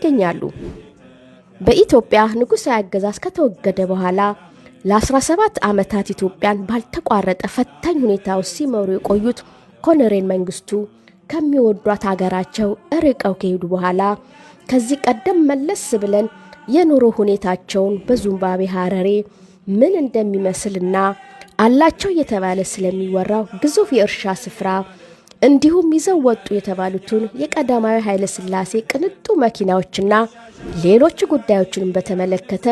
ይገኛሉ። በኢትዮጵያ ንጉሣዊ አገዛዝ ከተወገደ በኋላ ለ17 ዓመታት ኢትዮጵያን ባልተቋረጠ ፈታኝ ሁኔታ ውስጥ ሲመሩ የቆዩት ኮሎኔል መንግስቱ ከሚወዷት ሀገራቸው ርቀው ከሄዱ በኋላ ከዚህ ቀደም መለስ ብለን የኑሮ ሁኔታቸውን በዚምባብዌ ሐራሬ ምን እንደሚመስልና አላቸው የተባለ ስለሚወራው ግዙፍ የእርሻ ስፍራ እንዲሁም ይዘው ወጡ የተባሉትን የቀዳማዊ ኃይለ ሥላሴ ቅንጡ መኪናዎችና ሌሎች ጉዳዮችን በተመለከተ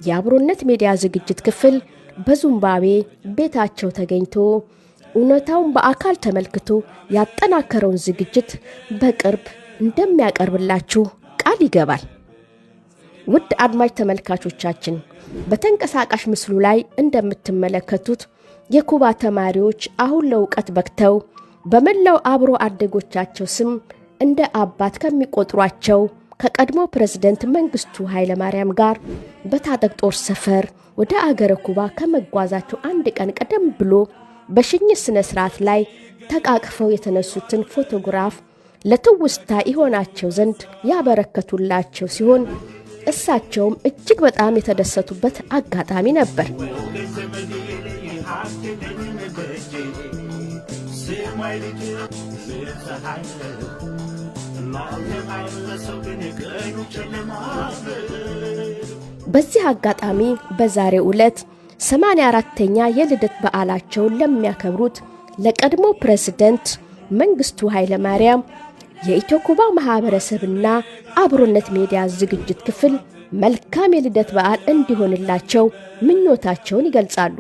የአብሮነት ሚዲያ ዝግጅት ክፍል በዚምባብዌ ቤታቸው ተገኝቶ እውነታውን በአካል ተመልክቶ ያጠናከረውን ዝግጅት በቅርብ እንደሚያቀርብላችሁ ቃል ይገባል። ውድ አድማጭ ተመልካቾቻችን በተንቀሳቃሽ ምስሉ ላይ እንደምትመለከቱት የኩባ ተማሪዎች አሁን ለእውቀት በቅተው በመላው አብሮ አደጎቻቸው ስም እንደ አባት ከሚቆጥሯቸው ከቀድሞ ፕሬዝዳንት መንግስቱ ኃይለማርያም ጋር በታጠቅ ጦር ሰፈር ወደ አገረ ኩባ ከመጓዛቸው አንድ ቀን ቀደም ብሎ በሽኝት ስነ ስርዓት ላይ ተቃቅፈው የተነሱትን ፎቶግራፍ ለትውስታ ይሆናቸው ዘንድ ያበረከቱላቸው ሲሆን እሳቸውም እጅግ በጣም የተደሰቱበት አጋጣሚ ነበር። በዚህ አጋጣሚ በዛሬው ዕለት 84ኛ የልደት በዓላቸውን ለሚያከብሩት ለቀድሞ ፕሬዝዳንት መንግስቱ ኃይለማርያም የኢትዮ ኩባ ማህበረሰብና አብሮነት ሚዲያ ዝግጅት ክፍል መልካም የልደት በዓል እንዲሆንላቸው ምኞታቸውን ይገልጻሉ።